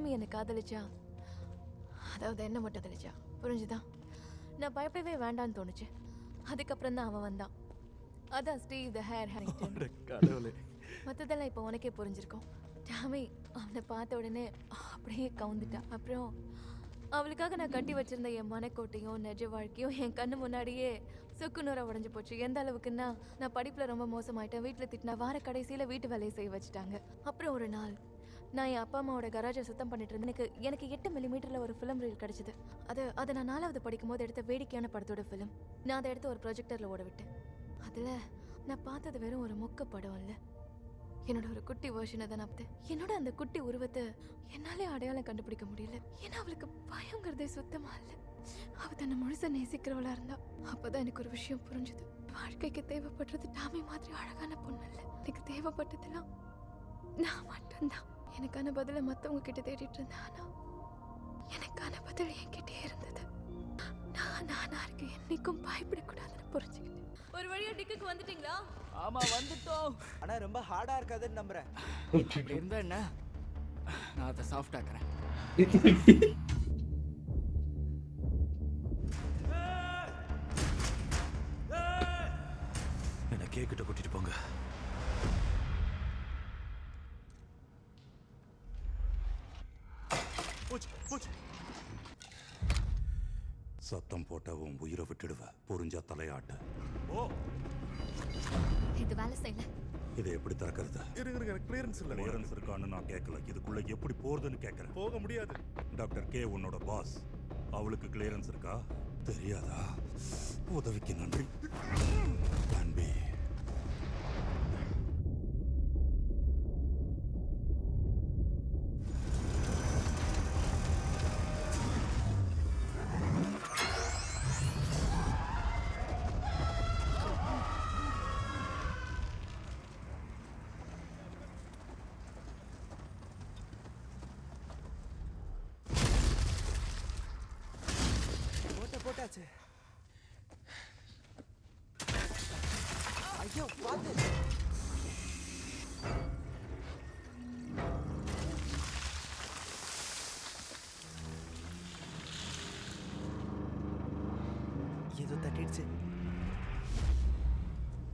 Tommy என்னை காதலிச்சா, அதாவது என்ன மட்டும் தெளிச்சா, புரிஞ்சுதா? நான் பயப்படவே வேண்டான்னு தோணுச்சு. அதுக்கப்புறம் தான் அவன் வந்தான். அதான் ஸ்டீவ் த ஹேர் ஹேரிங்டன். மற்றதெல்லாம் இப்போ உனக்கே புரிஞ்சிருக்கும். டாமி அவனை பார்த்த உடனே அப்படியே கவுந்துட்டா. அப்புறம் அவளுக்காக நான் கட்டி வச்சிருந்த என் மனக்கோட்டையும் நிஜ வாழ்க்கையும் என் கண்ணு முன்னாடியே சுக்குநூறா உடஞ்சு போச்சு. எந்த அளவுக்குன்னா, நான் படிப்புல ரொம்ப மோசமாயிட்டேன். வீட்டுல திட்டினா வார கடைசியில வீட்டு வேலையை செய்ய வச்சுட்டாங்க. அப்புறம் ஒரு நாள் நான் என் அப்பா அம்மாவோட கராஜை சுத்தம் பண்ணிட்டு இருந்தேன். எனக்கு 8 மில்லிமீட்டர்ல ஒரு ஃபிலிம் ரீல் கிடைச்சது. அதை நான் 4வது படிக்கும் போது எடுத்த வேடிக்கையான படத்தோட ஃபிலிம். நான் அதை எடுத்து ஒரு ப்ரொஜெக்டர்ல ஓட விட்டேன். அதுல நான் பார்த்தது வெறும் ஒரு மொக்க படம் இல்ல, என்னோட ஒரு குட்டி வெர்ஷனை தான் பார்த்தேன். என்னோட அந்த குட்டி உருவத்தை என்னாலே அடையாளம் கண்டுபிடிக்க முடியல. ஏன்னா அவளுக்கு பயங்கிறதே சுத்தமா இல்ல. அவ தன்னை முழுசா நேசிக்கிறவளா இருந்தா. அப்பதான் எனக்கு ஒரு விஷயம் புரிஞ்சுது. வாழ்க்கைக்கு தேவைப்படுறது டாமி மாதிரி அழகான பொண்ணு இல்ல. எனக்கு தேவைப்பட்டதெல்லாம் நான் மட்டும்தான். எனக்கான பதில மத்தவங்க கிட்ட தேடிட்டு இருந்தேன். ஆனா எனக்கான பதில் என்கிட்டே இருந்தது. நானா இருக்கு, என்னைக்கும் பயப்படக்கூடாதுன்னு புரிஞ்சுக்கிட்டேன். ஒரு வழியா டிக்குக்கு வந்துட்டீங்களா? ஆமா வந்துட்டோம். ஆனா ரொம்ப ஹார்டா இருக்காதுன்னு நம்புறேன். இருந்தா என்ன, நான் அதை சாஃப்ட் ஆக்குறேன். என்ன கேக்கிட்ட கூட்டிட்டு போங்க. சத்தம் போட்டவும் உயிரை விட்டுடுவ. புரிஞ்சா தலையாட்ட. ஓ, இது வேலை செய்யல. இதை எப்படி திறக்கிறது? இருங்க, கிளியரன்ஸ் இல்ல. கிளியரன்ஸ் இருக்கான்னு நான் கேட்கல. இதுக்குள்ள எப்படி போறதுன்னு கேட்கறேன். போக முடியாது. டாக்டர் கே உன்னோட பாஸ். அவளுக்கு கிளியரன்ஸ் இருக்கா? தெரியாதா? உதவிக்கு நன்றி. Plan B. போட்டாச்சு. ஐயோ பாத்து. ஏதோ தட்டிடுச்சு.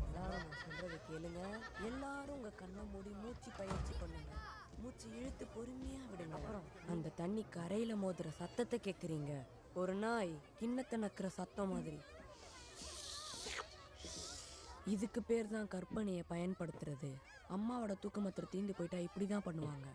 எல்லாரும் சொல்றதை கேளுங்க. எல்லாரும் உங்க கண்ணை மூடி மூச்சு பயிற்சி பண்ணுங்க. மூச்சு இழுத்து பொறுமையா விடுங்க. அப்புறம் அந்த தண்ணி கரையில மோதுற சத்தத்தை கேக்குறீங்க. ஒரு நாய் கிண்ணத்தை நக்கிற சத்தம் மாதிரி. இதுக்கு பேர் தான் கற்பனையை பயன்படுத்துறது. அம்மாவோட தூக்க மாத்திரை தீந்து போயிட்டா இப்படிதான் பண்ணுவாங்க.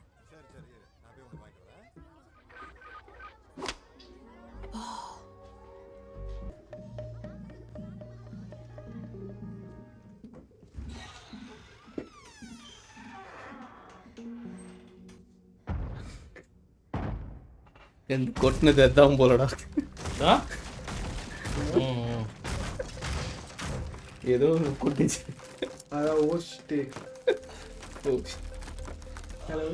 கொட்டினது அதான் போலடா. ஏதோ கொட்டிச்சு. அதான் ஓஸ்ட்டு. Hello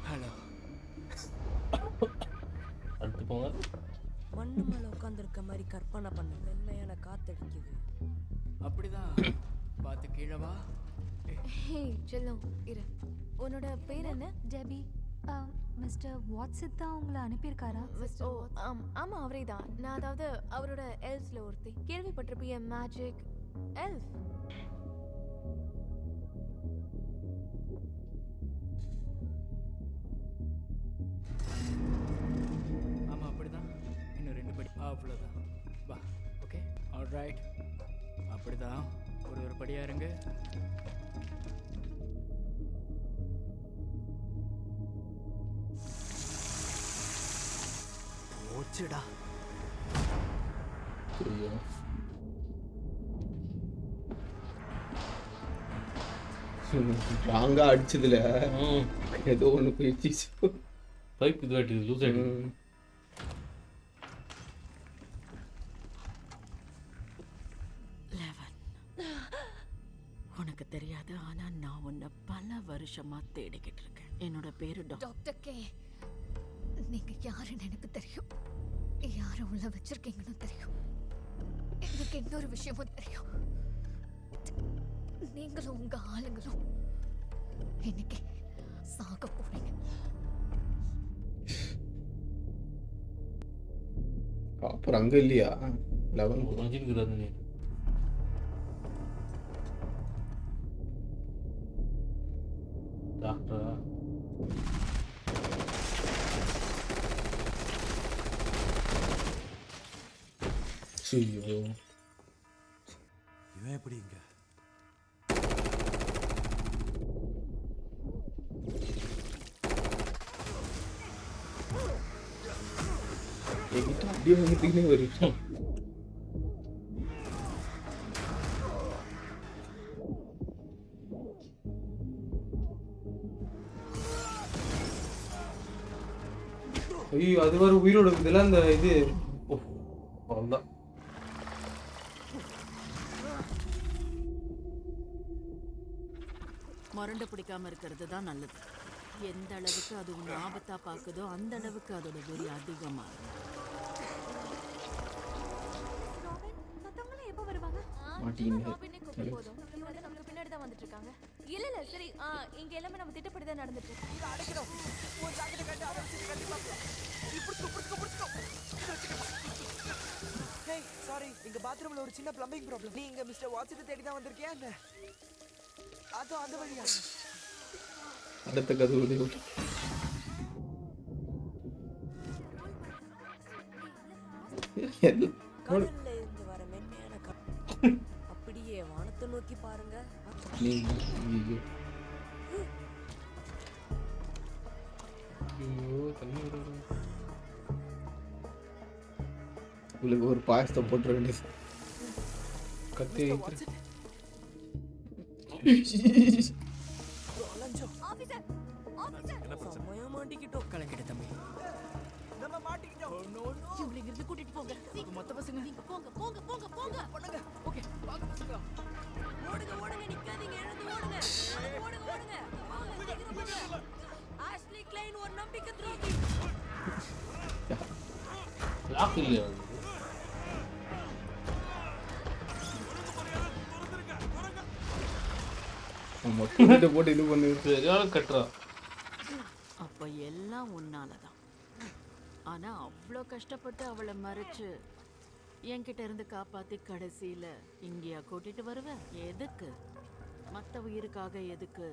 hello. அடுத்து போங்க. மண்ணு மேல உட்காந்துருக்க மாதிரி கற்பனை பண்ண. மென்மையான காத்தடிக்குது. அப்படிதான். பார்த்து கீழே வா. ஹே செல்லம், இரு. உன்னோட பேர் என்ன? டெபி. மிஸ்டர் வாட்ஸித் தான் உங்களை அனுப்பியிருக்காரா? ஆமா, அவரே தான். நான் அதாவது அவரோட எல்ஃப்ல ஒருத்தி. கேள்விப்பட்டிருப்பிய மேஜிக் எல்ஃப். ஆமா அப்படிதான். இன்னும் 2 படி. அவ்வளோதான். வா. Okay, alright. அப்படிதான். ஒரு படியா இருங்க. ஓச்சுடா. ஸ்ட்ராங்கா அடிச்சதுல ஏதோ ஒண்ணு போயிடுச்சு. பைப் இது ஆயிட்டு லூஸ் ஆயிட்டு. உனக்கு தெரியாது, ஆனா நான் உன்னை பல வருஷமா தேடிக்கிட்டு இருக்கேன். என்னோட பேரு டாக்டர் கே. நீங்க யாருன்னு எனக்கு தெரியும். யார உள்ள வச்சிருக்கீங்கன்னு தெரியும். எனக்கு இன்னொரு விஷயமும் தெரியும். நீங்களும் உங்க ஆளுங்களும் இன்னைக்கு சாக போறீங்க. அப்புறம் அங்கே இல்லையா 11 மனுஷனுக்குறாரு நீ டாக்டரா ஐயோ இவன் எப்படி இங்க என்கிட்ட அப்படியே வந்துட்டுனே வரும் ஐயோ அது வர உயிரோட இருக்குதுல்ல அந்த இது அவ்வளோதான் மரண்டை பிடிக்காம இருக்கிறது தான் நல்லது. எந்த அளவுக்கு அது உன்னை ஆபத்தா பார்க்குதோ அந்த அளவுக்கு அதோட வெறி அதிகமா மத்தவங்க எப்போ வருவாங்க? மாட்டீங்க போதும் இவங்க நமக்கு பின்னாடி தான் வந்துட்டு இருக்காங்க. இல்ல இல்ல சரி இங்க எல்லாமே நம்ம திட்டப்படி தான் நடந்துட்டு இருக்கு. ஹேய் சாரி இங்க பாத்ரூம்ல ஒரு சின்ன ப்ளம்பிங் ப்ராப்ளம். நீ இங்க மிஸ்டர் வாட்சனை தேடி தான் வந்திருக்கியா என்ன? அதோ அந்த வழியா அடுத்த கதவு விட்டு கடல்ல இருந்து வர மென்மையான அப்படியே வானத்தை நோக்கி பாருங்க. ஐயோ ஐயோ தண்ணி வருது. உங்களுக்கு ஒரு பாயசத்தை போட்டுற வேண்டியது கத்தி செம்மையா மாட்டிக்கிட்டோம். கலக்கிட்டு தம்பி நம்ம மாட்டிக்கிட்டோம். இவங்களை இங்கிருந்து கூட்டிட்டு போங்க. மொத்த பசங்க நீங்க போங்க போங்க போங்க போங்க பண்ணுங்க. ஓகே வாங்க பசங்க. ஓடுங்க ஓடுங்க நிக்காதீங்க எழுந்து ஓடுங்க. ஓடுங்க ஓடுங்க வாங்க சீக்கிரம் பண்ணுங்க. ஆஷ்லி கிளைன் ஒரு நம்பிக்கை துரோகி. லாக் இல்லையா மொத்தத்தை போட்டு இது பண்ணு சரியான கட்டுறா அப்ப எல்லாம் உன்னாலதான். ஆனா அவ்வளோ கஷ்டப்பட்டு அவளை மறைச்சு என்கிட்ட இருந்து காப்பாத்தி கடைசியில இங்கேயா கூட்டிட்டு வருவ? எதுக்கு? மத்த உயிருக்காக எதுக்கு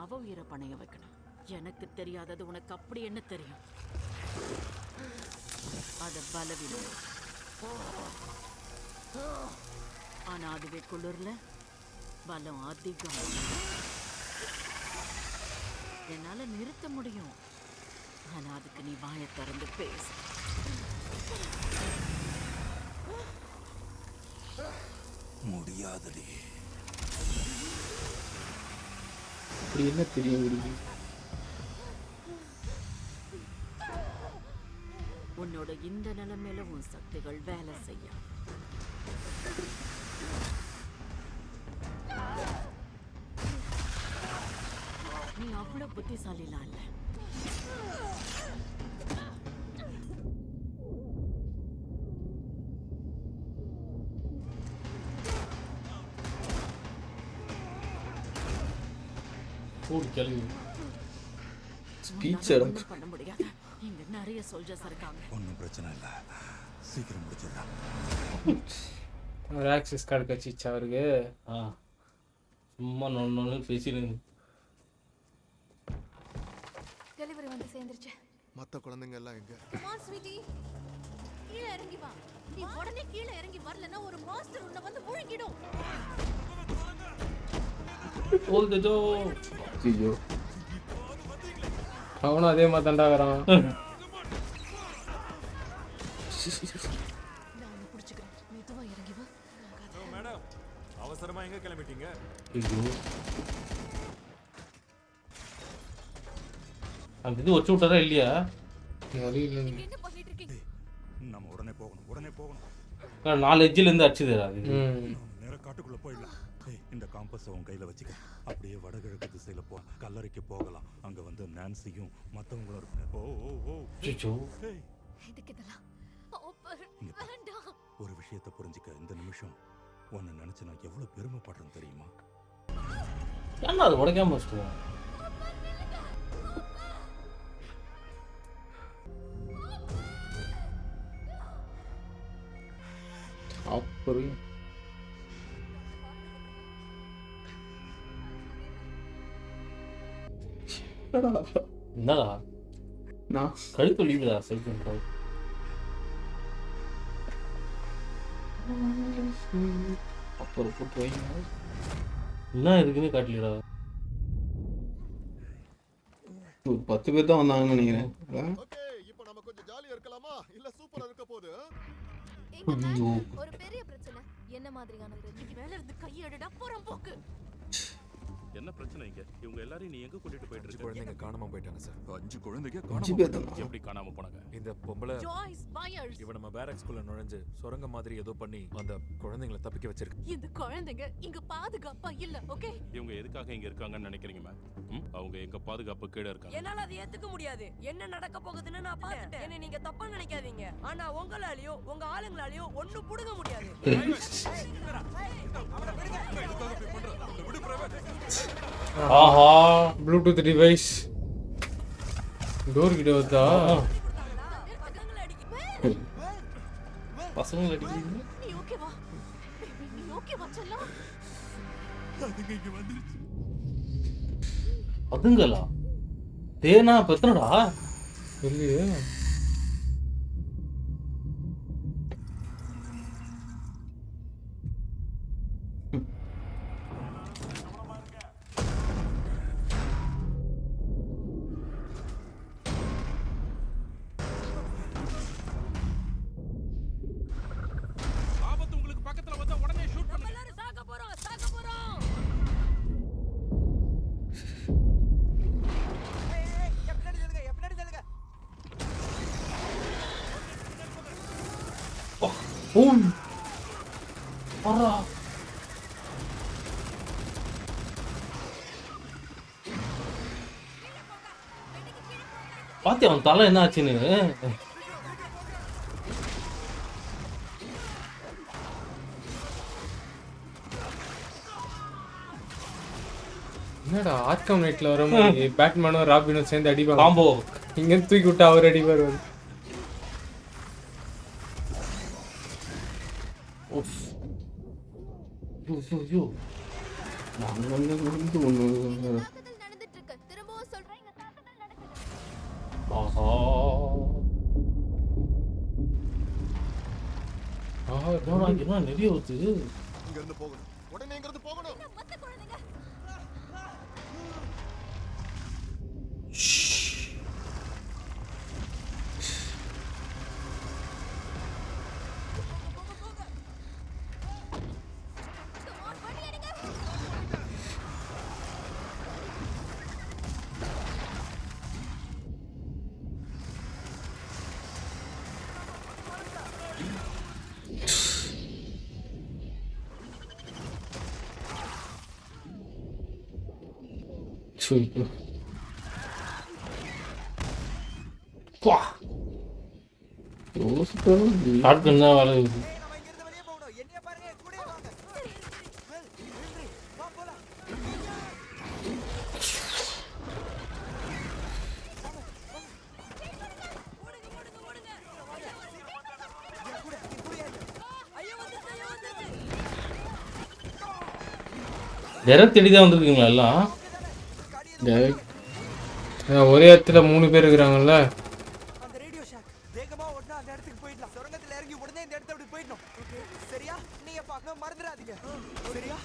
அவ உயிரை பணைய வைக்கணும்? எனக்கு தெரியாதது உனக்கு அப்படி என்ன தெரியும்? அத பலவீனம். ஆனா அதுவே குளிர்ல பலம் அதிகம். என்னால நிறுத்த முடியும். ஆனா அதுக்கு நீ வாயை திறந்து பேசு. முடியாதடி. அப்படி என்ன தெரியும் உங்களுக்கு? உன்னோட இந்த நிலைமையில உன் சக்திகள் வேலை செய்ய. நீ அவ்வளவு புத்திசாலிலாம் இல்ல. கூடு கிளம்பி ஸ்பீச் ஒண்ணும் பண்ண முடியாது. இங்க நிறைய சோல்ஜர்ஸ் இருக்காங்க. ஒன்றும் பிரச்சனை இல்லை, சீக்கிரம் முடிச்சிடலாம். ஒரு ஆக்சஸ் கார்டு கட்சிச்சு அவருக்கு. சும்மா நொன்னு பேசிடு. டெலிவரி வந்து சேர்ந்துருச்சு. மற்ற குழந்தைங்க எல்லாம் எங்க? கமான் ஸ்வீட்டி கீழே இறங்கி வா. நீ உடனே கீழே இறங்கி வரலன்னா ஒரு மாஸ்டர் உன்னை வந்து முழுங்கிடும். ஐயோ அவனும் அதே மாதிரி தாண்டா வரான். நான் உன்னை பிடிச்சிக்கிறேன். மெதுவா இறங்கி வா. மேடம், அவசரமா எங்க கிளம்பிட்டீங்க? ஐயோ அந்த இது வச்சு விட்டாரா இல்லையா? என்ன பண்ணிட்டு இருக்கீங்க? நம்ம உடனே போகணும், உடனே போகணும். 4 எஜ்ஜில் இருந்து அடிச்சுதா அது? நேரா காட்டுக்குள்ள போயிடலாம். இந்த காம்பஸ் உன் கையில வச்சுக்க. அப்படியே வடகிழக்கு திசையில போ, கல்லறைக்கு போகலாம். அங்க வந்து நான்சியும் மத்தவங்களும் இருப்பாங்க. ஓ ஓ ஓ சுச்சோ எதுக்கு இதெல்லாம்? வேண்டாம். ஒரு விஷயத்தை புரிஞ்சுக்க. இந்த நிமிஷம் உன்னை நினைச்சு நான் எவ்வளவு பெருமைப்படுறேன் தெரியுமா? ஏன்னா அது உடைக்காம வச்சுக்குவோம். அப்புறம் என்னடா நான் கழுத்து வலிக்குதா சைக்கிள் அப்புறம் போட்டு வைங்க. என்ன இருக்குன்னு காட்டலடா. ஒரு 10 பேர் தான் வந்தாங்கன்னு நினைக்கிறேன். அதான். ஓகே இப்போ நம்ம கொஞ்சம் ஜாலியா இருக்கலாமா இல்ல சூப்பரா இருக்க போகுது எங்க ஐயோ. ஒரு பெரிய பிரச்சனை. என்ன மாதிரியானது? நீ வேலை இருந்து கையெடுடா போறோம் போக்கு. என்ன பிரச்சனை இங்க? இவங்க எல்லாரையும் நீ எங்க கூட்டிட்டு போயிட்டு இருக்க? குழந்தைங்க காணாம போயிட்டாங்க சார். 5 குழந்தைங்க 5 பேர் தானா? எப்படி காணாம போனாங்க? இந்த பொம்பளை ஜாய்ஸ் பையர்ஸ். இவ நம்ம பேரக்ஸ்குள்ள நுழைஞ்சு சுரங்க மாதிரி ஏதோ பண்ணி அந்த குழந்தைங்களை தப்பிக்க வச்சிருக்கு. இந்த குழந்தைங்க இங்க பாதுகாப்பா இல்ல. ஓகே, இவங்க எதுக்காக இங்க இருக்காங்கன்னு நினைக்கிறீங்க மேம்? அவங்க எங்க பாதுகாப்பு கீழ இருக்காங்க. என்னால அதை ஏத்துக்க முடியாது. என்ன நடக்க போகுதுன்னு நான் பார்த்துட்டேன். என்ன நீங்க தப்பா நினைக்காதீங்க. ஆனா உங்களாலயோ உங்க ஆளுங்களாலயோ ஒண்ணும் புடுங்க முடியாது. ஆஹா ப்ளூடூத் டிவைஸ் டோர் கிட்ட வந்தா பசங்க அடிக்கிறீங்க. நீ ஓகேவா? பேபி நீ ஓகேவா செல்லம்? அதுங்க இங்க வந்துருச்சு. அதுங்களா தேனா பெத்தனடா இல்லையே. ஆபத்து உங்களுக்கு பக்கத்துல வந்தா உடனே ஷூட் பண்ணுங்க. எல்லாரும் சாக போறோம் சாக போறோம். எப்படி தள்ளுங்க ஓம் வரா பாத்தியா அவன் தலை என்ன ஆச்சுன்னு. என்னடா ஆர்க்கம் நைட்ல வர மாதிரி பேட்மேனும் ராபினும் சேர்ந்து அடிப்பாங்க. காம்போ இங்க தூக்கி விட்டு அவர் அடிப்பார். உஃப் ஐயோ நாங்க வந்து ஒன்று தாக்குதல் நடந்துட்டு இருக்கு. திரும்பவும் சொல்றேன், இங்க தாக்குதல் நடக்குது. ஆஹா என்னடா என்ன நிறைய ஊத்து. இங்க இருந்து போகணும் உடனே இங்க இருந்து போகணும் மத்த குழந்தைங்க ஷாட்கன் தான் வேலை இருக்கு. நம்ம இங்க இருந்து வெளியே போகணும். என்னைய பாருங்க, கூடயே வாங்க. வெல்ட்ரி, வா போலாம். டேரக்ட் தேடி தான் வந்திருக்கீங்களா எல்லாம்? ஒரே இடத்துல 3 பேர் இருக்கிறாங்கல்ல. அந்த ரேடியோ ஷாக் வேகமா ஓடுனா அந்த இடத்துக்கு போயிடலாம். சுரங்கத்துல இறங்கி உடனே இந்த இடத்தை விட்டு போயிடணும். சரியா? நீங்க பார்க்க மறந்துடாதீங்க. சரியா?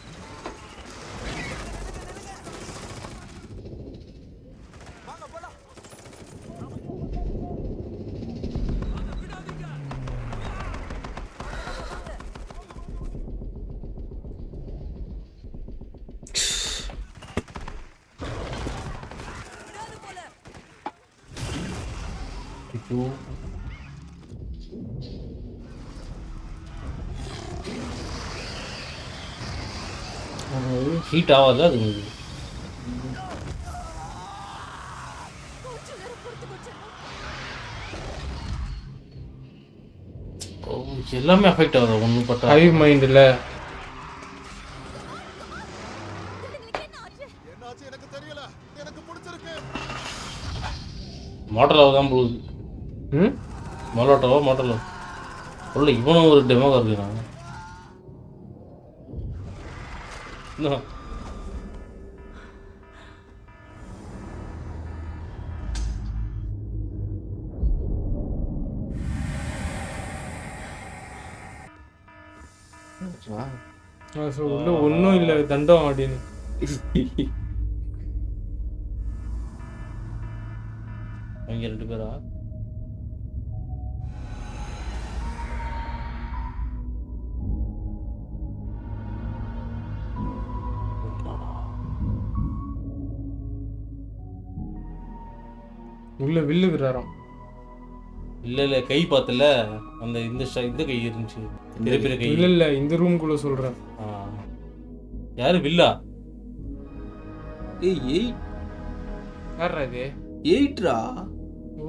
வாங்க போலாம். ஐயோ ஹீட் ஆகாது அது உங்களுக்கு? ஓ, எல்லாமே அஃபெக்ட் ஆகுது ஒன்றும் பட்டா. ஹைவ் மைண்டில் என்னாச்சு எனக்கு தெரியல எனக்கு பிடிச்சிருக்கு மாடலாக தான் போகுது. மொலோட்டோவா மாடலோ உள்ள இவனும் ஒரு டெமோவாக இருக்குறாங்க. இன்னும் உள்ள ஒன்றும் இல்லை தண்டம் அப்படின்னு. அவங்க 2 பேரா? உள்ள வில்லுகிறாராம். இல்ல கை பார்த்தல அந்த இந்த கை இருந்துச்சு, பெரிய பெரிய கை. இல்ல இந்த ரூம்குள்ள சொல்றேன். யாரு வில்லா? ஏய் யாரா இது? 8ரா. ஓ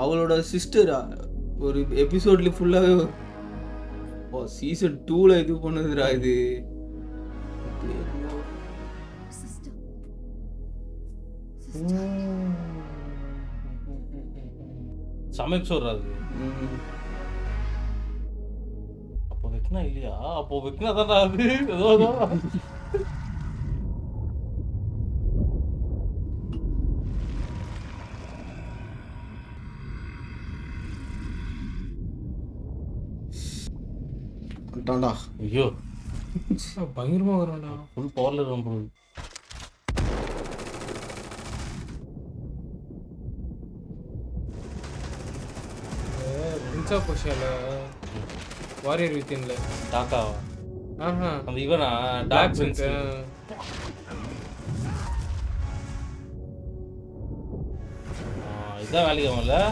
அவளோட சிஸ்டரா. ஒரு எபிசோட்ல ஃபுல்லாவே சீசன் 2ல இது பண்ணதுடா இது. சமைக்க சொல்றாரு. அப்போ வெக்னா இல்லையா? அப்போ வெக்னா தான்டா அது. ஏதோதான் கட்டான்டா. ஐயோ பயங்கரமா வரும்டா. ஃபுல் பவர்ல இருக்கும் ப்ரோ. இன்சா போஷால வாரியர் வித்தின்ல டாக்காவா? ஆஹா அந்த இவனா டாக் சென்ஸ். இதான் வேலைக்கு ஆகல.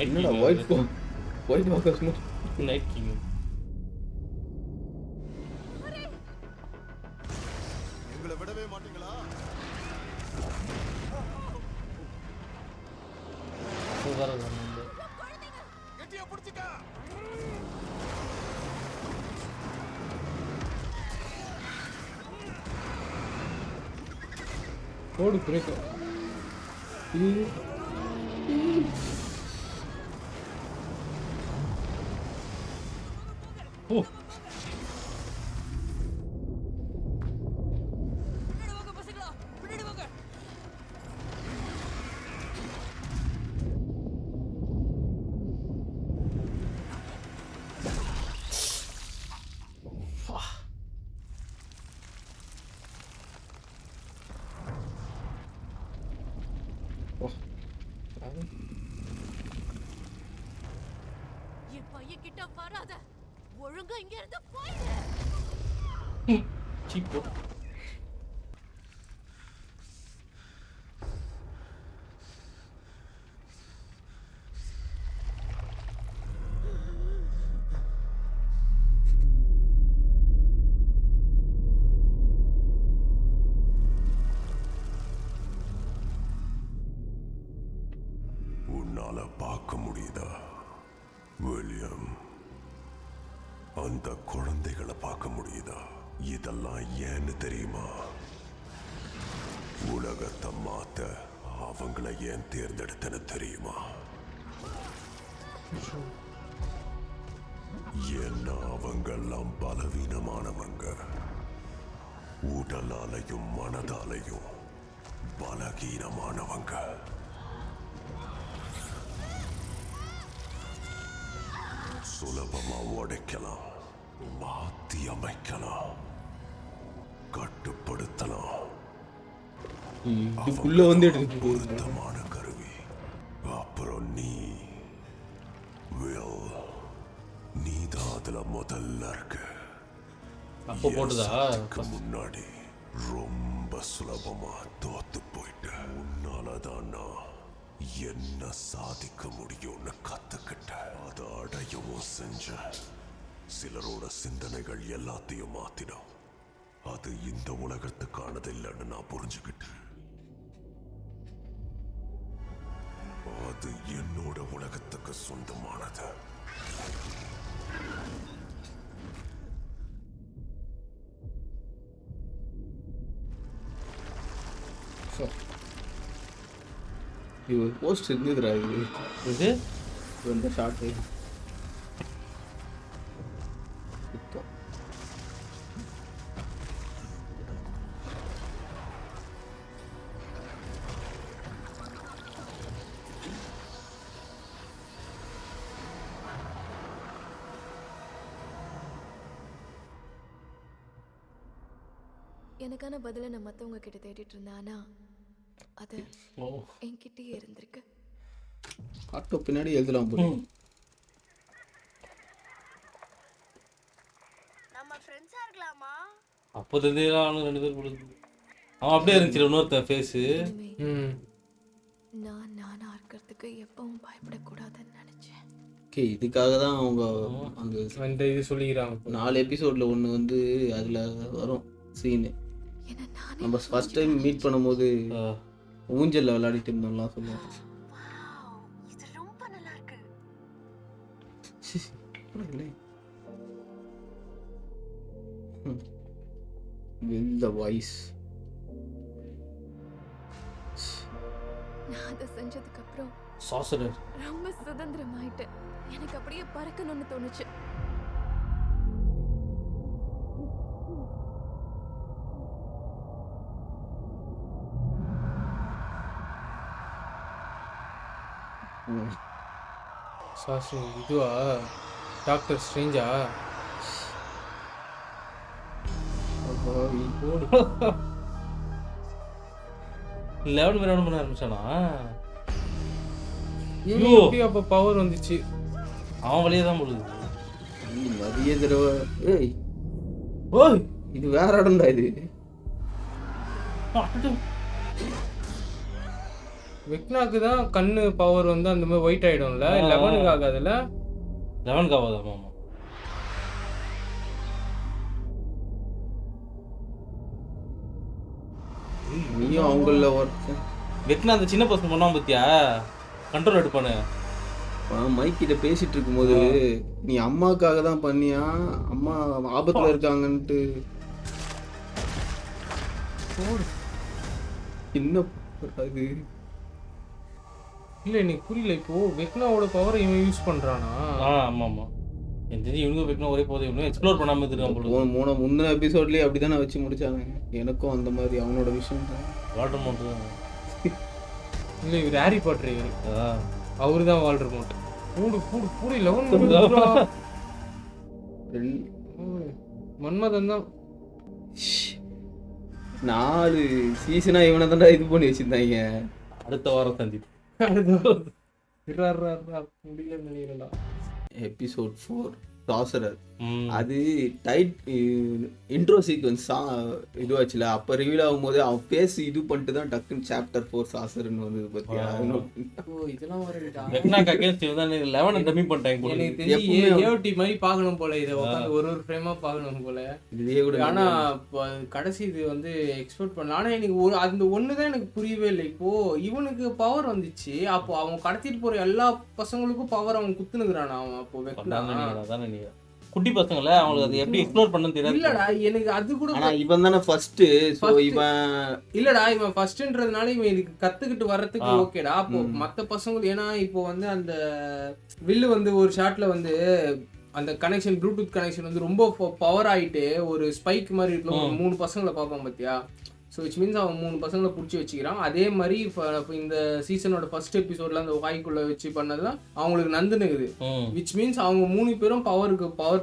என்னடா ஒயிட் வாக்கர்ஸ் நைட் கிங். எங்களை விடவே மாட்டீங்களா? கெட்டியா பிடிச்சுக்க. ஓடு பிரேக். ஓ என் பையன் கிட்ட வராத. ஒழுங்கா இங்க இருந்து போயிடு. சீப்போ உன்னால பார்க்க முடியுதா வில்லியம்? அந்த குழந்தைகளை பார்க்க முடியுதா? இதெல்லாம் ஏன்னு தெரியுமா? உலகத்தை மாத்த அவங்கள ஏன் தேர்ந்தெடுத்தன தெரியுமா? ஏன்னா அவங்கெல்லாம் பலவீனமானவங்க. உடலாலையும் மனதாலையும் பலகீனமானவங்க. சுலபமா உடைக்கலாம், மாத்தி அமைக்கலாம், கட்டுப்படுத்தலாம். இதுக்குள்ள வந்து பொருத்தமான கருவி. அப்புறம் நீதான் அதுல முதல்ல இருக்க. அப்போ போட்டுதா? முன்னாடி ரொம்ப சுலபமா தோத்து போயிட்ட. உன்னாலதான் நான் என்ன சாதிக்க முடியும்னு கத்துக்கிட்ட. அதை அடையவும் செஞ்ச. சிலரோட சிந்தனைகள் எல்லாத்தையும் மாத்திடும். அது இந்த உலகத்துக்கானது இல்லைன்னு நான் புரிஞ்சுக்கிட்டேன். அது என்னோட உலகத்துக்கு சொந்தமானது. இது ஒரு போஸ்ட் இருந்துதுடா இது. இது இந்த ஷார்ட்டு எனக்கான பதிலை நான் மற்றவங்க கிட்ட தேடிட்டு இருந்தேன். ஆனா அது என்கிட்டயே இருந்திருக்கு. ஆட்டோ பின்னாடி எழுதலாம் போல. நம்ம ஃப்ரெண்ட்ஸா இருக்கலாமா? அப்போது அவனு 2 பேர் கொடுத்து அவன் அப்படியே இருந்துச்சு இன்னொருத்தன் ஃபேஸு. நான் நானா இருக்கிறதுக்கு எப்பவும் பயப்படக்கூடாதுன்னு நினைச்சேன். ஓகே, இதுக்காக தான் அவங்க அந்த இது சொல்லிக்கிறாங்க. 4 எபிசோடில் ஒன்று வந்து அதில் வரும் சீனு. நம்ம ஃபர்ஸ்ட் டைம் மீட் பண்ணும்போது ஊஞ்சலில் விளையாடிட்டு இருந்தோம்லாம் சொல்லுவோம். இது ரொம்ப நல்லா இருக்கு. Will the voice. நான் அதை செஞ்சதுக்கு அப்புறம் சாசரர் ரொம்ப சுதந்திரமாயிட்டேன். எனக்கு அப்படியே பறக்கணும்னு தோணுச்சு. சாசி இதுவா டாக்டர் ஸ்ட்ரேஞ்சா? லெவன் பண்ண ஆரம்பிச்சானா? அப்போ பவர் வந்துச்சு. அவன் வழியே தான் போடுது. நிறைய தடவை இது வேற இடம்டா. இது வெக்னாக்கு தான் கண்ணு பவர் வந்து அந்த மாதிரி ஒயிட் ஆயிடும்ல. 11க்கு ஆகாதுல்ல? 11க்கு ஆகாது. ஆமா நீயும் அவங்கள ஒருத்தன் வெக்னா அந்த சின்ன பசங்க பண்ணாம பத்தியா கண்ட்ரோல் எடுப்பானு. மைக் கிட்ட பேசிட்டு இருக்கும்போது நீ அம்மாக்காக தான் பண்ணியா, அம்மா ஆபத்துல இருக்காங்கன்ட்டு என்ன அது இல்ல எனக்கு புரியல. இப்போ வெக்னாவோட பவரை இவன் யூஸ் பண்றானா? ஆமா எனக்கு தெரிஞ்சு இவனுக்கு வெக்னா ஒரே போதும். இவனும் எக்ஸ்ப்ளோர் பண்ணாம இருக்கான். முந்தின எபிசோட்லயே அப்படிதானே வச்சு முடிச்சாங்க. எனக்கும் அந்த மாதிரி அவனோட விஷயம் தான். வாட்டர் மவுண்ட் இல்ல இவர் ஹாரி பாட்டர். இவரு அவரு தான் வாட்டர் மவுண்ட். பூடு 11 மன்மதன் தான். 4 சீசனா இவனை தான்டா இது பண்ணி வச்சிருந்தாங்க. அடுத்த வாரம் சந்திப்பு. முடியல நினைக்கிறேன்டா. எபிசோட் 4 சாசரர். அது இன்ட்ரோ சீக்வன்ஸ் இதுவாச்சுல. அப்ப ரிவீல் ஆகும்போது அவன் பேஸ் இது பண்ணிட்டு தான் டக்குன்னு சாப்டர் 4 சாசர்னு வந்தது பத்தியா? இதெல்லாம் வருடா. வெக்னாக்கு அகைன்ஸ்ட் இவன் 11 டம்மி பண்ணிட்டாங்க போல. எனக்கு தெரிஞ்சு ஏஓடி மாதிரி பார்க்கணும் போல. இதை உட்காந்து ஒரு ஃப்ரேமா பார்க்கணும் போல. இதுலயே கூட ஆனா கடைசி இது வந்து எக்ஸ்பெக்ட் பண்ணல. ஆனா எனக்கு அந்த ஒண்ணுதான் எனக்கு புரியவே இல்லை. இப்போ இவனுக்கு பவர் வந்துச்சு, அப்போ அவன் கடத்திட்டு போற எல்லா பசங்களுக்கும் பவர் அவன் குத்துனுக்குறானா அவன்? அப்போ வெக்னா குட்டி பசங்கள அவங்களுக்கு அது எப்படி எக்ஸ்ப்ளோர் பண்ணனும் தெரியாது. இல்லடா எனக்கு அது கூட. ஆனா இவன் தான ஃபர்ஸ்ட். சோ இவன் இல்லடா இவன் ஃபர்ஸ்ட்ன்றதுனால இவன் இதுக்கு கத்துக்கிட்டு வரதுக்கு ஓகேடா. அப்போ மத்த பசங்க ஏன்னா இப்போ வந்து அந்த வில்லு வந்து ஒரு ஷாட்ல வந்து அந்த கனெக்ஷன் ப்ளூடூத் கனெக்ஷன் வந்து ரொம்ப பவர் ஆயிட்டு ஒரு ஸ்பைக் மாதிரி இருக்குல்ல, ஒரு 3 பசங்களை பார்ப்பான் பாத்தியா? ஸோ விச் மீன்ஸ் அவன் 3 பசங்களை பிடிச்சி வச்சுக்கிறான். அதே மாதிரி இந்த சீசனோட ஃபர்ஸ்ட் எபிசோட்ல அந்த வாய்க்குள்ள வச்சு பண்ணதுதான் அவங்களுக்கு நந்துனுக்குது. விச் மீன்ஸ் அவங்க 3 பேரும்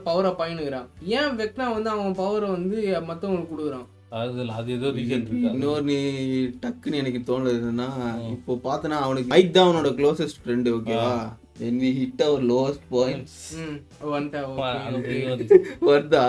பவரை பயனுகிறான். ஏன் வெக்னா வந்து அவன் பவரை வந்து மற்றவங்களுக்கு கொடுக்குறான்? அது ஏதோ ரீசன் இருக்கு. இன்னொரு நீ டக்குன்னு எனக்கு தோணுதுன்னா, இப்போ பார்த்தனா அவனுக்கு மைக் தான் அவனோட க்ளோசஸ்ட் ஃப்ரெண்டு. ஓகேவா? when we hit our lowest points வந்துட்டா வருதா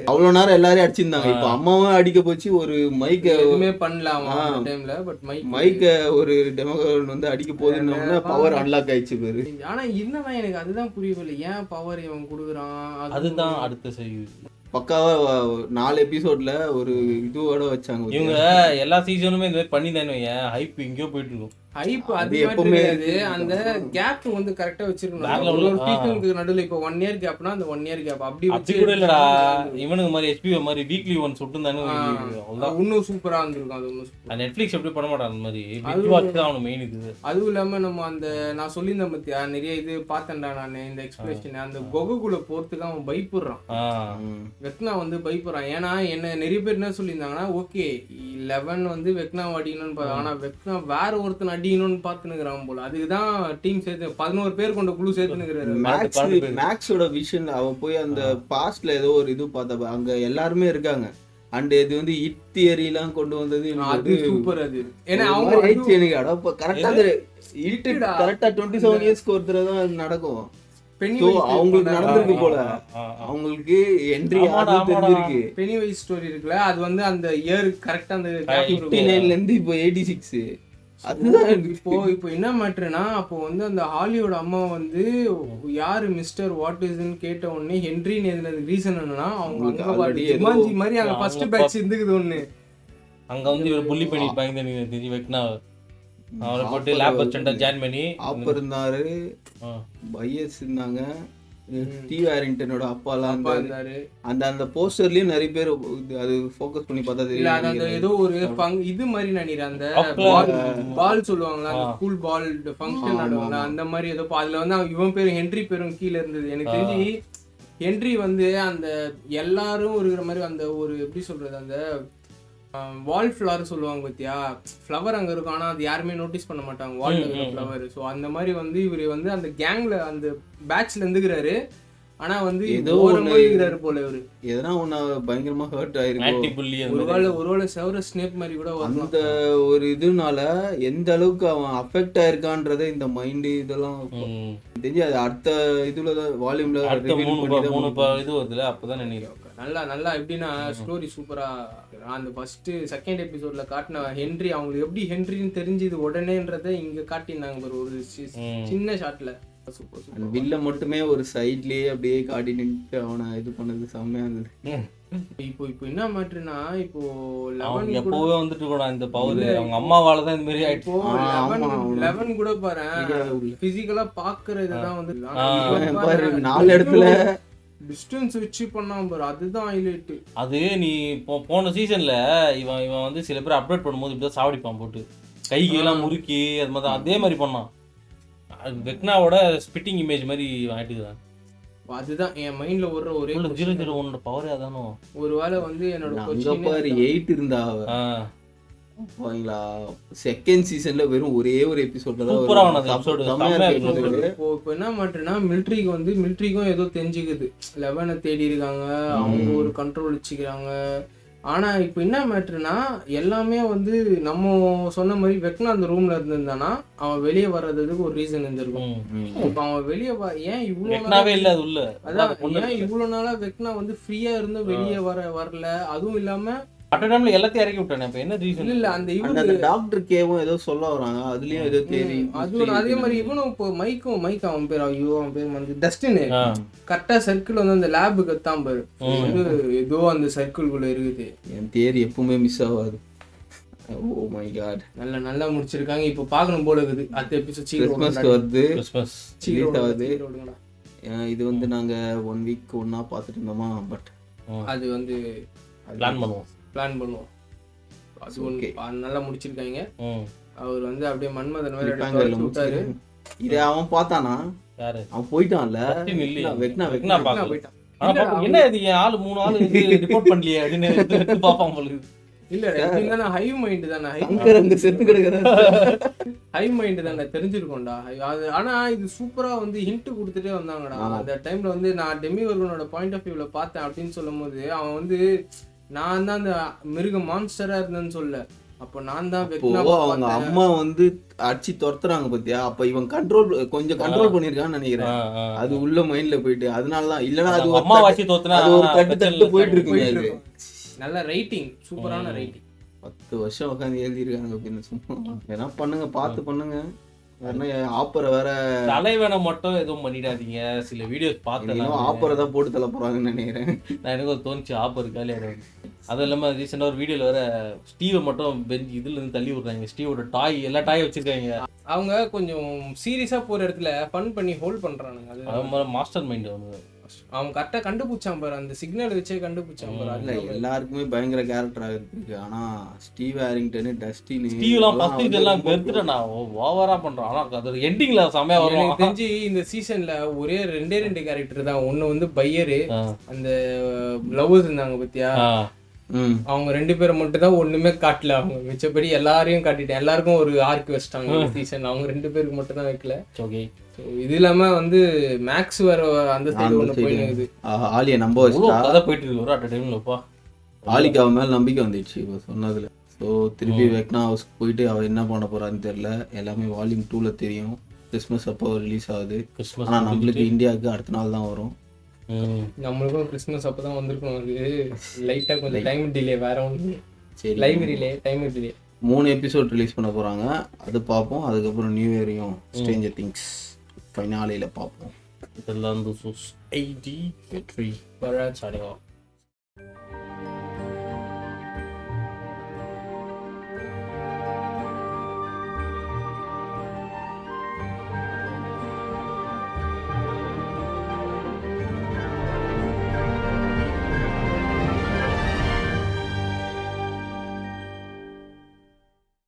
அவ்வளோ நேரம் எல்லாரையும் அடிச்சிருந்தாங்க. இப்போ அம்மாவும் அடிக்க போச்சு, ஒரு மைக்க எதுவுமே பண்ணலாம் அந்த டைம்ல. பட் மைக்க ஒரு டெமோகன் வந்து அடிக்க போதுன்னா பவர் அன்லாக் ஆயிடுச்சு பேரு. ஆனா என்னன்னா எனக்கு அதுதான் புரியவில்லை, ஏன் பவர் இவன் கொடுக்குறான். அதுதான் அடுத்த செய்யுது. பக்காவா 4 எபிசோட்ல ஒரு இதுவோட வச்சாங்க. இவங்க எல்லா சீசனுமே இந்த மாதிரி பண்ணி தானே ஹைப் எங்கேயோ போயிட்டு இருக்கும். ஹைப் அது எப்பவுமே அந்த கேப் வந்து கரெக்டா வச்சிருக்கணும். ஒரு சீசனுக்கு நடுவுல இப்போ 1 இயர் கேப்னா அந்த 1 இயர் கேப் அப்படி வச்சு கூட இல்லடா. இவனுக்கு மாதிரி எஸ்பி மாதிரி வீக்லி ஒன்ஸ் விட்டு தானே இன்னும் சூப்பரா இருந்திருக்கும். அது இன்னும் நெட்ஃபிளிக்ஸ் எப்படி பண்ண மாட்டாங்க அந்த மாதிரி பிக் வாட்ச் தான் அவனுக்கு மெயின் இது. அதுவும் இல்லாம நம்ம அந்த நான் சொல்லியிருந்தேன் பத்தியா நிறைய இது பார்த்தேன்டா நான் இந்த எக்ஸ்பிளேஷன். அந்த குகைக்குள்ள போறதுக்கு அவன் பயப்படுறான். வெக்னா வந்து பயப்படுறான். ஏன்னா என்ன நிறைய பேர் என்ன சொல்லியிருந்தாங்கன்னா ஓகே 11 வந்து வெக்னாவை அடிக்கணும்னு, ஆனா வெக்னா வேற ஒருத்தன் அடிக்கணும்னு பாத்துனுக்குறான் போல. அதுக்குதான் டீம் சேர்த்து 11 பேர் கொண்ட குழு சேர்த்துனுக்குறாரு. மேக்ஸோட விஷன் அவன் போய் அந்த பாஸ்ட்ல ஏதோ ஒரு இது பார்த்தப்ப அங்க எல்லாருமே இருக்காங்க. அண்ட் இது வந்து இட் தியரிலாம் கொண்டு வந்தது அது சூப்பர். அது ஏன்னா அவங்க கரெக்டா கரெக்டா 27 இயர்ஸ்க்கு ஒருத்தர் தான் நடக்கும். அவங்களுக்கு நடந்திருக்கு போல, அவங்களுக்கு என்ட்ரி தெரிஞ்சிருக்கு. பெனிவைஸ் ஸ்டோரி இருக்குல்ல, அது வந்து அந்த இயர் கரெக்டா அந்த 59ல இருந்து இப்போ 86. அதுதான் இப்போ என்ன மேட்டர்னா, அப்போ வந்து அந்த ஹாலியோட அம்மா வந்து யாரு மிஸ்டர் வாட் இஸ்ன்னு கேட்ட உடனே ஹென்ரின்னு எதுனது ரீசன் என்னன்னா, அவங்க ஜுமான்ஜி மாதிரி அங்க ஃபர்ஸ்ட் பேட்ச் இருந்துக்குது ஒண்ணு. அங்க வந்து இவர் புள்ளி பண்ணிருப்பாங்க தெரிஞ்சு வெக்னாவை. அவரை போட்டு லேப் வச்சுட்டா ஜாயின் பண்ணி அப்ப இருந்தாரு. பையஸ் இருந்தாங்க, ஸ்டீவ் ஹாரிங்டனோட அப்பாலாம் இருந்தாரு. அந்த போஸ்டர்லயும் நிறைய பேர் அது ஃபோக்கஸ் பண்ணி பார்த்தா தெரியல. அந்த ஏதோ ஒரு இது மாதிரி நினைக்கிறேன், அந்த பால் சொல்லுவாங்களா, அந்த ஸ்கூல் பால் ஃபங்க்ஷன் நடவாங்க அந்த மாதிரி ஏதோ. அதுல வந்து இவன் பேரும் ஹென்ரி பேரும் கீழே இருந்தது. எனக்கு தெரிஞ்சு ஹென்ரி வந்து அந்த எல்லாரும் இருக்கிற மாதிரி அந்த ஒரு எப்படி சொல்றது, அந்த வால் ஃப்ளவர் சொல்லுவாங்க பத்தியா, ஃப்ளவர் அங்கே இருக்கும் ஆனால் அது யாருமே நோட்டீஸ் பண்ண மாட்டாங்க வால் ஃப்ளவர். ஸோ அந்த மாதிரி வந்து இவர் வந்து அந்த கேங்ல அந்த பேட்ச்ல இருந்துக்கிறாரு. ஆனா வந்து ஏதோ இருக்கிறாரு போல இவரு எதனா ஒண்ணு பயங்கரமா ஹர்ட் ஆயிருக்கும். ஒருவேளை செவரஸ் ஸ்னேப் மாதிரி கூட அந்த ஒரு இதுனால எந்த அளவுக்கு அவன் அஃபெக்ட் ஆயிருக்கான்றதை இந்த மைண்ட் இதெல்லாம் தெரிஞ்சு அது அடுத்த இதுல வால்யூம்ல இது வருதுல அப்பதான் நினைக்கிறேன். நல்லா எப்படின்னா ஸ்டோரி சூப்பரா. அந்த ஃபர்ஸ்ட் செகண்ட் எபிசோட்ல காட்டின ஹென்ரி அவங்களுக்கு எப்படி ஹென்ரின்னு தெரிஞ்சது உடனேன்றதை இங்க காட்டினாங்க ஒரு சின்ன ஷாட்ல. வில்ல மட்டுமே ஒரு சைட்லயே அப்படியே காட்டி நின்று அவனை இது பண்ணது செம்மையா இருந்தது. இப்போ என்ன மாற்றுனா, இப்போ எப்பவே வந்துட்டு கூட இந்த பவர் அவங்க அம்மாவால தான் இந்த மாதிரி ஆயிடுச்சு. 11 கூட பாரு பிசிக்கலா பாக்குறதுதான் வந்து 4 இடத்துல டிஸ்டன்ஸ் வச்சு பண்ணாம பாரு, அதுதான் ஹைலைட். அது நீ போன சீசன்ல இவன் வந்து சில பேர் அப்டேட் பண்ணும்போது இப்படிதான் சாவடிப்பான் போட்டு கைகெல்லாம் முறுக்கி அது மாதிரி அதே மாதிரி பண்ணான். வெக்னாவோட ஸ்பிட்டிங் இமேஜ் மாதிரி ஆயிட்டுதான். அதுதான் என் மைண்ட்ல ஒரே 001 பவர் அதானோ. ஒருவேளை வந்து என்னோட 8 இருந்தா செகண்ட் சீசன்ல வெறும் ஒரே ஒரு எபிசோட்ல தான் இப்போ என்ன மாட்டேன்னா மிலிட்ரிக்கும் ஏதோ தெரிஞ்சுக்குது. 11 தேடி இருக்காங்க, அவங்க ஒரு கண்ட்ரோல் வச்சுக்கிறாங்க. ஆனா இப்போ என்ன மேட்டர்னா எல்லாமே வந்து நம்ம சொன்ன மாதிரி வெக்னா அந்த ரூம்ல இருந்திருந்தானா அவன் வெளியே வர்றதுக்கு ஒரு ரீசன் இருந்திருக்கும். இப்போ அவன் வெளியே ஏன் இவ்வளவு நாளா வெக்னா வந்து ஃப்ரீயா இருந்து வெளியே வரல. அதுவும் இல்லாம எல்லாத்தையும் இறக்கி விட்டானே. இப்ப என்ன ரீசன் இல்ல அந்த டாக்டர் கேவும் ஏதோ சொல்ல வராங்க, அதுலயும் ஏதோ தேடி. அது அதே மாதிரி இவனும் இப்போ மைக் அவன் பேர் அவன் பேர் வந்து டஸ்டின் கரெக்டா சர்க்கிள் வந்து அந்த லேபுக்கு தான் பாரு வந்து ஏதோ அந்த சர்க்கிள்குள்ள இருக்குது. என் தேரி எப்பவுமே மிஸ் ஆகாது. ஓ மை காட், நல்லா முடிச்சிருக்காங்க. இப்போ பார்க்கணும் போல இருக்குது. அடுத்த எபிசோட் கிறிஸ்மஸ்க்கு வருது, ரிலீஸ் ஆகுது. இது வந்து நாங்க 1 வீக் ஒண்ணா பார்த்துட்டு இருந்தோமா, பட் அது வந்து பிளான் பண்ணுவோம். அது ஓகே, நல்லா முடிச்சிருக்காங்க. அவர் வந்து அப்படியே மன்மதன் வேற விட்டாரு. இத அவன் பார்த்தானா? யாரு? அவன் போயிட்டான்ல. வெக்னா போயிட்டான். என்ன இது ஆளு 3 ஆளு ரிப்போர்ட் பண்ணலையே அப்படின்னு பாப்பான் போல. இல்ல எப்படின்னா ஹை மைண்ட் தானே, அங்க செத்து கிடக்குறாரு. ஹை மைண்ட் தானே தெரிஞ்சிருக்கோம்டா. ஆனா இது சூப்பரா வந்து ஹிண்ட் கொடுத்துட்டே வந்தாங்கடா. அந்த டைம்ல வந்து நான் டெமிவர்கனோட பாயிண்ட் ஆஃப் வியூல பார்த்தேன் அப்படின்னு சொல்லும் போது அவன் வந்து நான் தான் அந்த மிருக மான்ஸ்டரா இருந்தேன்னு சொல்ல, அப்போ நான் தான் இப்போ வெக்னாவை அவங்க பார்த்தேன். அம்மா வந்து அடிச்சு துரத்துறாங்க பாத்தியா, அப்ப இவன் கொஞ்சம் கண்ட்ரோல் பண்ணிருக்கான்னு நினைக்கிறேன். அது உள்ள மைண்ட்ல போயிட்டு அதனாலதான், இல்லன்னா அது அம்மா வாசி தோத்துனா அது ஒரு தட்டு போயிட்டு இருக்குங்க. அது நல்ல ரைட்டிங், சூப்பரான ரைட்டிங். 10 வருஷம் உட்காந்து எழுதிருக்காங்க அப்படின்னு. சும்மா என்ன பண்ணுங்க, பார்த்து பண்ணுங்க. ஆப்பரை வேற தலைவனை மட்டும் எதுவும் பண்ணிடாதீங்க. சில வீடியோஸ் பார்த்தேன், ஆப்பரை தான் போட்டு தள்ள போறாங்கன்னு நினைக்கிறேன். நான் எனக்கு ஒரு தோணுச்சு ஆப்பர் காலியாக. அதுவும் இல்லாமல் ரீசெண்டாக ஒரு வீடியோவில் வேற ஸ்டீவை மட்டும் பெஞ்ச் இதுல இருந்து தள்ளி விடுறாங்க. ஸ்டீவோட டாய் எல்லா டாயும் வச்சிருக்காங்க. அவங்க கொஞ்சம் சீரியஸா போற இடத்துல ஃபன் பண்ணி ஹோல்ட் பண்றானுங்க. அது மாஸ்டர் மைண்ட் அவங்க கரெக்டா கண்டுபிடிச்சான் பாரு, அந்த சிக்னல் வச்சே கண்டுபிடிச்சான் பாரு. இல்ல எல்லாருக்குமே பயங்கர கேரக்டராக இருக்கு. ஆனா ஸ்டீவ் ஹாரிங்டன், டஸ்டின், ஸ்டீவ்லாம் ஃபர்ஸ்ட் இதெல்லாம் வெறுத்துட்டேன், ஓவரா பண்றான். ஆனா அது எண்டிங்ல செமையா வரும். எனக்கு தெரிஞ்சு இந்த சீசன்ல ஒரே ரெண்டே கேரக்டர் தான். ஒன்னு வந்து பையரு, அந்த லவ்வர்ஸ் இருந்தாங்க பத்தியா, அவங்க 2 பேரை மட்டும் தான் ஒண்ணுமே காட்டல. அவங்க மிச்சப்படி எல்லாரையும் காட்டிட்டேன். எல்லாருக்கும் ஒரு ஆர்க் வச்சிட்டாங்க சீசன். அவங்க 2 பேருக்கு மட்டும் தான் வைக்கல. ஓகே, இது இல்லாம வந்து மேக்ஸ் வேற அந்த சைடு ஒண்ணு போயிடுது. ஆலியா நம்ப வச்சா கதை போயிட்டு இருக்கு ஒரு அட் டைம்லப்பா. ஆலிக்கு அவன் மேல நம்பிக்கை வந்துடுச்சு இப்போ சொன்னதுல. ஸோ திருப்பி வெக்னா ஹவுஸ்க்கு போயிட்டு அவ என்ன பண்ண போறான்னு தெரியல. எல்லாமே வால்யூம் 2ல தெரியும். கிறிஸ்மஸ் அப்போ ரிலீஸ் ஆகுது. ஆனா நம்மளுக்கு இந்தியாவுக்கு அடுத்த நாள் தான் வரும். நம்மளுக்கும் கிறிஸ்மஸ் அப்பதான் வந்திருக்கணும். அது லைட்டா கொஞ்சம் டைம் டிலே வேற ஒன்று. சரி, லைப்ரரியிலே டைம் டிலே. 3 எபிசோட் ரிலீஸ் பண்ண போறாங்க, அது பார்ப்போம். அதுக்கப்புறம் நியூ இயரையும் ஸ்ட்ரேஞ்சர் திங்ஸ் ஃபைனாலில பார்ப்போம். இதெல்லாம் 83 signing off.